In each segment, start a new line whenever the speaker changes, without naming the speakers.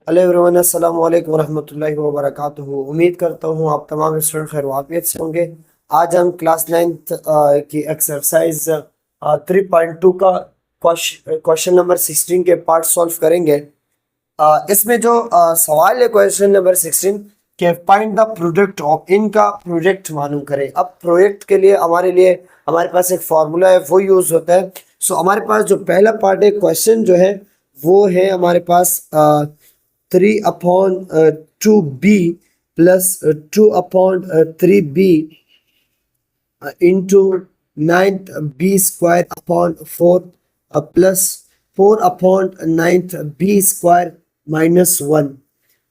Hello everyone, अस्सलाम वालेकुम रहमतुल्लाहि व बरकातुहू। उम्मीद करता हूँ आप तमाम स्टूडेंट खैर वाफियत से होंगे। आज हम क्लास 9th की एक्सरसाइज 3.2 का क्वेश्चन नंबर 16 के पार्ट सॉल्व करेंगे। इसमें जो सवाल है क्वेश्चन नंबर 16 के फाइंड द प्रोडक्ट ऑफ, इनका प्रोडक्ट मालूम करें। अब प्रोडक्ट के लिए हमारे पास एक फार्मूला है, वो यूज होता है। सो हमारे पास जो पहला पार्ट है क्वेश्चन जो है वो है हमारे पास 3/2b plus 2/3b into 9b² upon 4 plus 4/9b² -1।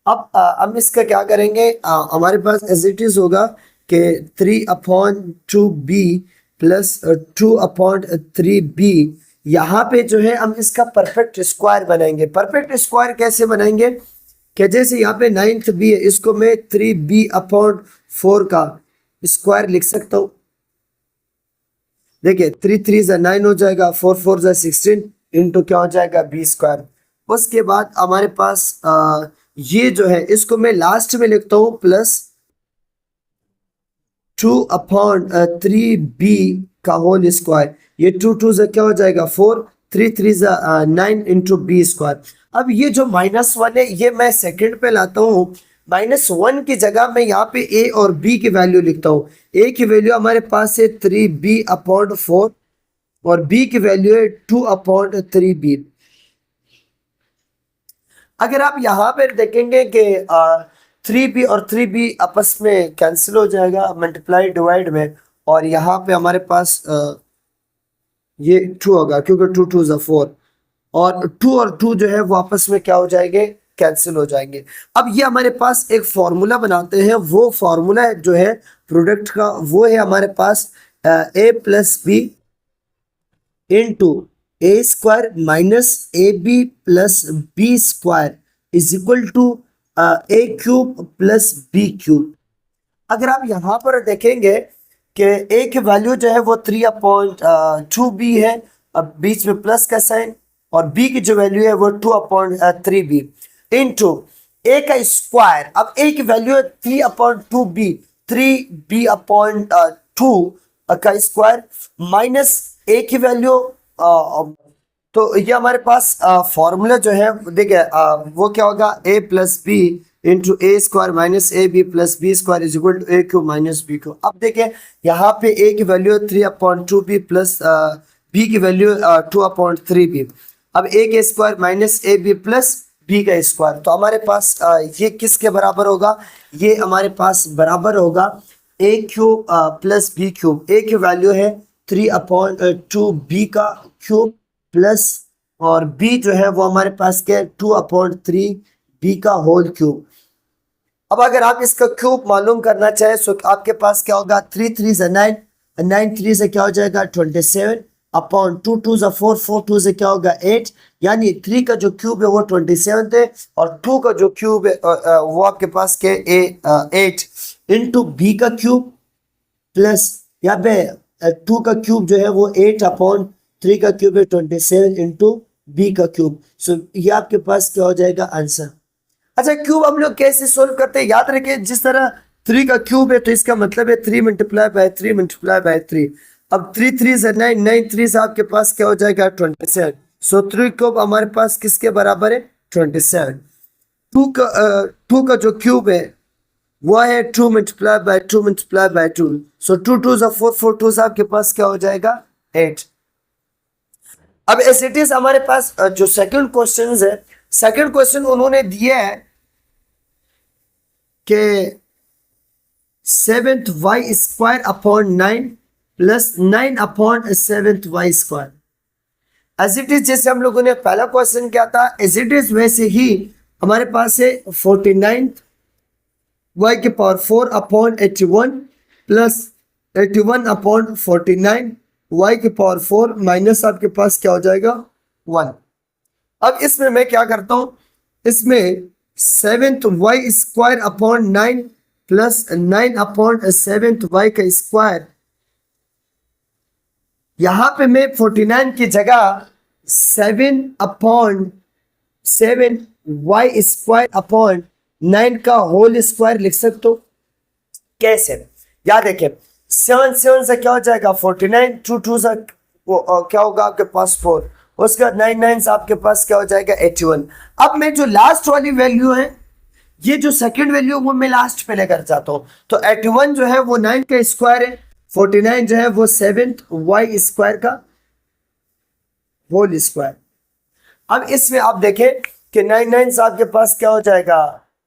अब हम इसका क्या करेंगे, हमारे पास एज इट इज होगा कि 3/2b प्लस 2/3b। यहाँ पे जो है हम इसका परफेक्ट स्क्वायर बनाएंगे। परफेक्ट स्क्वायर कैसे बनाएंगे कि जैसे यहाँ पे 9th b है, इसको मैं 3b/4 का स्क्वायर लिख सकता हूँ। देखिए 3 3 9 हो जाएगा, 4 4 16 इंटू क्या हो जाएगा b²। उसके बाद हमारे पास ये जो है इसको मैं लास्ट में लिखता हूँ प्लस 2/3b का होल स्क्वायर। ये 2 2 से क्या हो जाएगा 4, 3 3 9 इंटू b²। अब ये जो -1 है ये मैं सेकंड पे लाता हूँ। -1 की जगह मैं यहाँ पे a और b की वैल्यू लिखता हूँ। a की वैल्यू हमारे पास है 3b/4 और b की वैल्यू है 2/3b। अगर आप यहाँ पर देखेंगे कि 3b और 3b आपस में कैंसिल हो जाएगा मल्टीप्लाई डिवाइड में, और यहाँ पे हमारे पास ये 2 होगा क्योंकि 2 2 ज़ा 4, और 2 और 2 जो है वो आपस में क्या हो जाएंगे, कैंसिल हो जाएंगे। अब ये हमारे पास एक फॉर्मूला बनाते हैं। वो फॉर्मूला जो है प्रोडक्ट का वो है हमारे पास a plus b into a² minus ab+b² is equal to a³ plus b³। अगर आप यहाँ पर देखेंगे कि a की वैल्यू जो है वो 3/2b है, अब बीच में प्लस का साइन, और b की जो वैल्यू है वो 2/3b इंटू a का स्क्वायर। अब a की वैल्यू है 3/2b, 3b/2 का स्क्वायर माइनस a की वैल्यू। तो ये हमारे पास फॉर्मूला जो है देखिए वो क्या होगा, a plus b into a² minus ab+b² is equal to a³ minus b³। अब देखिए यहाँ पे a की वैल्यू 3/2b प्लस b की वैल्यू 2/3b। अब a के square minus ab plus b का स्क्वायर, तो हमारे पास ये किसके बराबर होगा, ये हमारे पास बराबर होगा a³ प्लस b³। a की वैल्यू है 3/2b का क्यूब प्लस, और b जो है वो हमारे पास क्या है 2/3b का होल क्यूब। अब अगर आप इसका क्यूब मालूम करना चाहें तो आपके पास क्या होगा, 3 3 से 9, 9 3 से क्या हो जाएगा 27 अपॉन 2 2 से 4, 4 2 से क्या होगा 8। यानी 3 का जो क्यूब है वो 27 है, और 2 का जो क्यूब है वो आपके पास क्या है 8 इंटू बी का क्यूब प्लस यहाँ पे 2 का क्यूब जो है वो 8/3 का क्यूब है 27 इंटू बी का क्यूब। सो ये आपके पास क्या हो जाएगा आंसर। अच्छा, क्यूब हम लोग कैसे सोल्व करते हैं, याद रखिए जिस तरह 3 का क्यूब है तो इसका मतलब है 3 मल्टीप्लाई बाय 3 मल्टीप्लाई बाय 3। अब 3 3 से 9, 9 3 से आपके पास क्या हो जाएगा 27। सो 3 क्यूब हमारे पास किसके बराबर है 27। 2 का जो क्यूब है वो है 2 मल्टीप्लाई बाय 2 मल्टीप्लाई बाय 2। सो 2 2 से 4, 4 2 से आपके पास क्या हो जाएगा 8। अब एस इट इज हमारे पास जो सेकंड क्वेश्चन है, सेकंड क्वेश्चन उन्होंने दिया है कि 7y² upon 9 plus 9/7y²। As it is जैसे हम लोगों ने पहला क्वेश्चन किया था एज इट इज वैसे ही हमारे पास है 49 y⁴/81 प्लस 81/49 y⁴ माइनस आपके पास क्या हो जाएगा 1। अब इसमें मैं क्या करता हूं, इसमें 7y² अपॉन 9 प्लस 9/7y का स्क्वायर, यहां पे मैं 49 की जगह 7/9 7y² अपॉन 9 का होल स्क्वायर लिख सकते हो। कैसे? याद देखें, 7 7 से क्या हो जाएगा 49, 2 2 से क्या होगा आपके पास 4, उसके बाद 9 9 से आपके पास क्या हो जाएगा 81। अब मैं जो लास्ट वाली वैल्यू है, ये जो सेकंड वैल्यू वो मैं लास्ट पे लेकर जाता हूँ। तो 81 जो है वो 9 का स्क्वायर है, 49 जो है वो 7y² का होल स्क्वायर। अब इसमें आप देखें कि 9 9 से आपके पास क्या हो जाएगा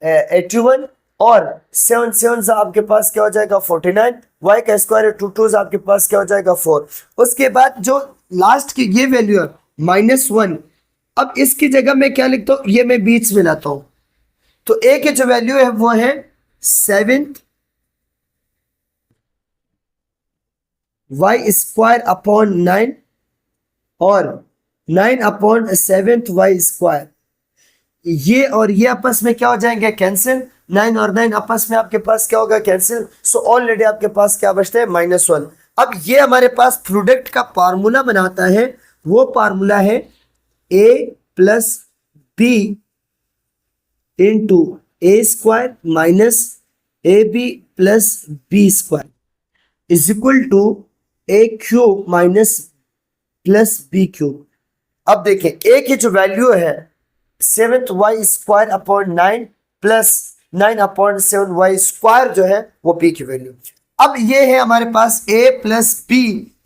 81 और 7 7 से आपके पास क्या हो जाएगा 49, y का स्क्वायर 2 2 से आपके पास क्या हो जाएगा 4। उसके बाद जो लास्ट की ये वैल्यू है -1, अब इसकी जगह मैं क्या लिखता हूँ, ये मैं बीच में लाता हूँ। तो a की जो वैल्यू है वो है 7 y² अपॉन 9 और 9 अपॉन 7 y²। ये और ये आपस में क्या हो जाएंगे कैंसिल, 9 और 9 आपस में आपके पास क्या होगा कैंसिल। सो ऑलरेडी आपके पास क्या बचते हैं -1। अब ये हमारे पास प्रोडक्ट का फार्मूला बनाता है, वो फार्मूला है a plus b into a² minus ab plus b² is equal to a³ minus plus b³। अब देखें a की जो वैल्यू है 7y² upon 9 plus 9 upon 7y² जो है वो b की वैल्यू। अब ये है हमारे पास a plus b,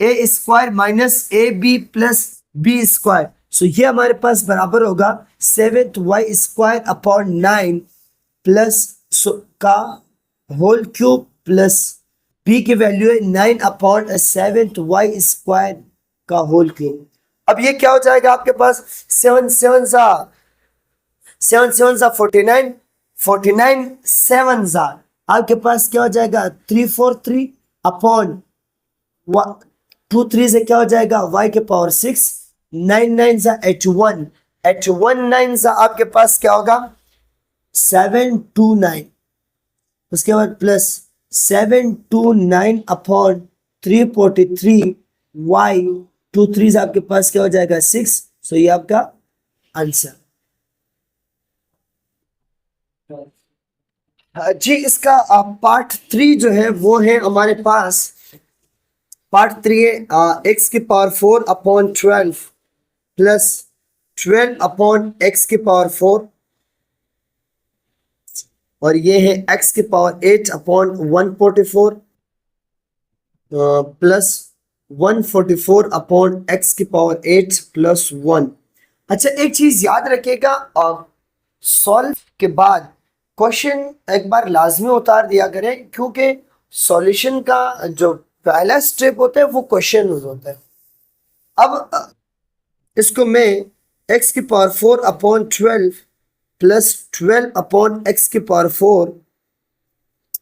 a² minus ab plus b²। सो ये हमारे पास बराबर होगा 7y² अपॉन 9 प्लस का होल क्यूब प्लस b की वैल्यू है 9 अपॉन 7y² का होल क्यूब। अब ये क्या हो जाएगा आपके पास 7 7 सा 49, 49 7 सा आपके पास क्या हो जाएगा 343 अपॉन 2 3 से क्या हो जाएगा y के पावर 6, 9 9 सा 81, 81 9 सा आपके पास क्या होगा 729, उसके बाद प्लस 729 अपॉन 343 y 2 3 से आपके पास क्या हो जाएगा 6। सो ये आपका आंसर जी। इसका पार्ट 3 जो है वो है हमारे पास, पार्ट 3 है x की power 4 upon 12 plus 12 upon x की पावर 4 और ये है x की power 8 upon 144 plus 144 upon x की पावर 8 प्लस 1। अच्छा एक चीज याद रखिएगा, सॉल्व के बाद क्वेश्चन एक बार लाजमी उतार दिया करें, क्योंकि सॉल्यूशन का जो पहला स्टेप होता है वो क्वेश्चन होता है। अब इसको मैं x की power 4 upon 12 plus 12 upon x की पावर 4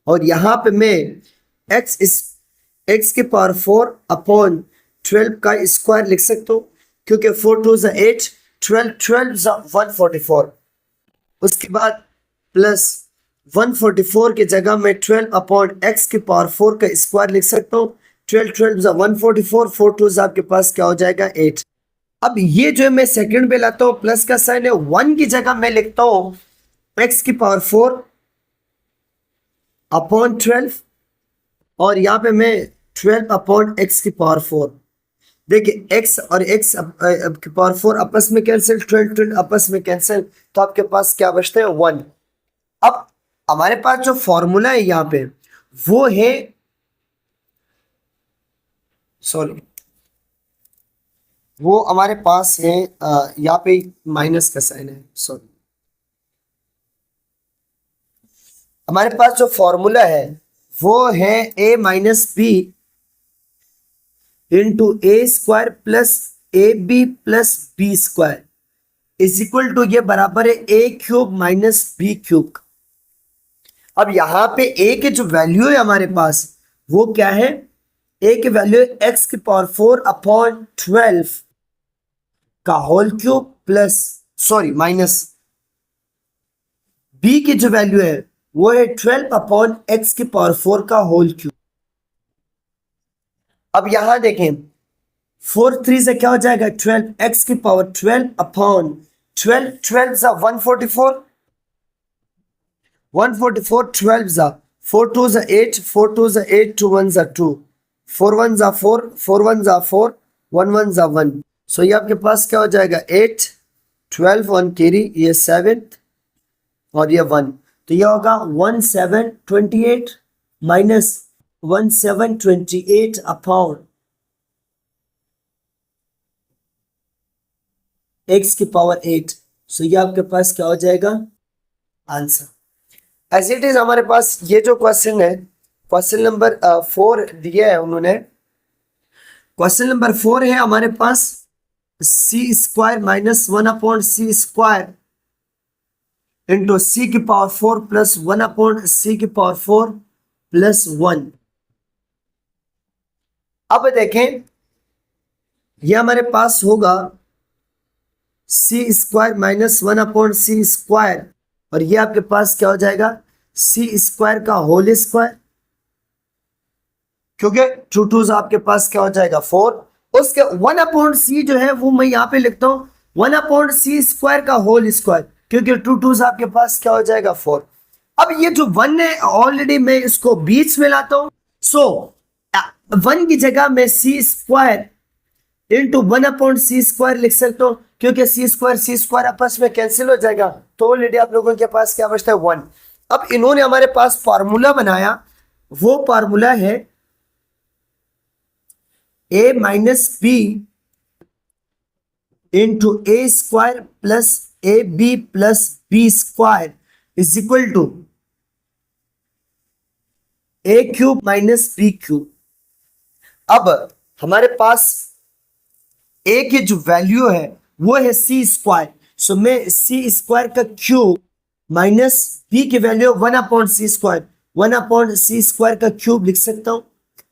और यहाँ पे मैं x की पावर 4 अपॉन 12 का स्क्वायर लिख सकता हूँ, क्योंकि 4 2 ज़ा 8, 12 12 ज़ा 144। उसके बाद प्लस 144 की जगह में 12 अपॉन x की पावर 4 का स्क्वायर लिख सकता हूँ। 12 12 ज़ा 144, 4 2 ज़ा आपके पास क्या हो जाएगा 8। अब ये जो है मैं सेकंड पे लाता हूँ, प्लस का साइन है, 1 की जगह मैं लिखता हूँ x की पावर 4 अपॉन 12 और यहाँ पे मैं 12 अपॉन x की पावर 4। देखिए x और x की पावर 4 आपस में कैंसिल, 12 12 आपस में कैंसिल, तो आपके पास क्या बचते हैं 1। अब हमारे पास जो फॉर्मूला है यहाँ पे वो है, सॉरी वो हमारे पास है यहाँ पे माइनस का साइन है, सॉरी हमारे पास जो फॉर्मूला है वो है a minus b into a² plus ab plus b² is equal to ये बराबर है a³ माइनस b³। अब यहाँ पे a की जो वैल्यू है हमारे पास वो क्या है, a की वैल्यू है x की पावर 4 अपॉन 12 का whole cube plus sorry minus b की जो वैल्यू है वो है 12 अपॉन x की पावर 4 का होल क्यूब। अब यहां देखें 4 3 से क्या हो जाएगा 12, x की पावर 12 अपॉन 12 12 जा 144, 144 12 जा 4 2 जा 8, 4 2 जा 8, 2 1 जा 2, 4 1 जा 4, 4 1 जा 4, 1 1 जा 1। सो ये आपके पास क्या हो जाएगा 8 12 1 कैरी, ये 7 और ये 1, तो ये होगा 1728 माइनस 1728 अपॉन x की पावर 8। सो ये आपके पास क्या हो जाएगा आंसर। एज इट इज हमारे पास ये जो क्वेश्चन है, क्वेश्चन नंबर 4 दिया है उन्होंने। क्वेश्चन नंबर 4 है हमारे पास सी स्क्वायर माइनस 1 अपॉन सी स्क्वायर इंटू सी की पावर 4 प्लस 1 अपॉन सी की पावर 4 प्लस 1। अब देखें ये हमारे पास होगा सी स्क्वायर माइनस 1 अपॉन सी स्क्वायर, और ये आपके पास क्या हो जाएगा सी स्क्वायर का होल स्क्वायर, क्योंकि 2 2 आपके पास क्या हो जाएगा 4, उसके 1 अपॉन सी जो है वो मैं यहां पे लिखता हूं 1 अपॉन सी स्क्वायर का होल स्क्वायर, क्योंकि 2 2 आपके पास क्या हो जाएगा 4। अब ये जो 1 है ऑलरेडी मैं इसको बीच में लाता हूं, सो 1 की जगह मैं सी स्क्वायर इंटू 1 अपॉन सी स्क्वायर लिख सकता हूं, क्योंकि सी स्क्वायर आपस में कैंसिल हो जाएगा, तो ऑलरेडी आप लोगों के पास क्या बचता है 1। अब इन्होंने हमारे पास फार्मूला बनाया, वो फार्मूला है a minus b into a square plus a b plus b square is equal to a cube minus b cube. अब हमारे पास a की जो वैल्यू है वो है सी स्क्वायर, सो मैं सी स्क्वायर का क्यूब माइनस बी की वैल्यू 1 अपॉन सी स्क्वायर, 1 अपॉन सी स्क्वायर का क्यूब लिख सकता हूं।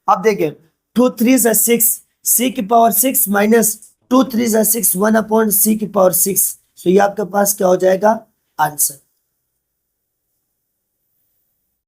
अब देखें 2 3 6, सी की पावर 6 माइनस 2 3 6, 1 अपॉन सी की पावर 6, सो ये आपके पास क्या हो जाएगा आंसर।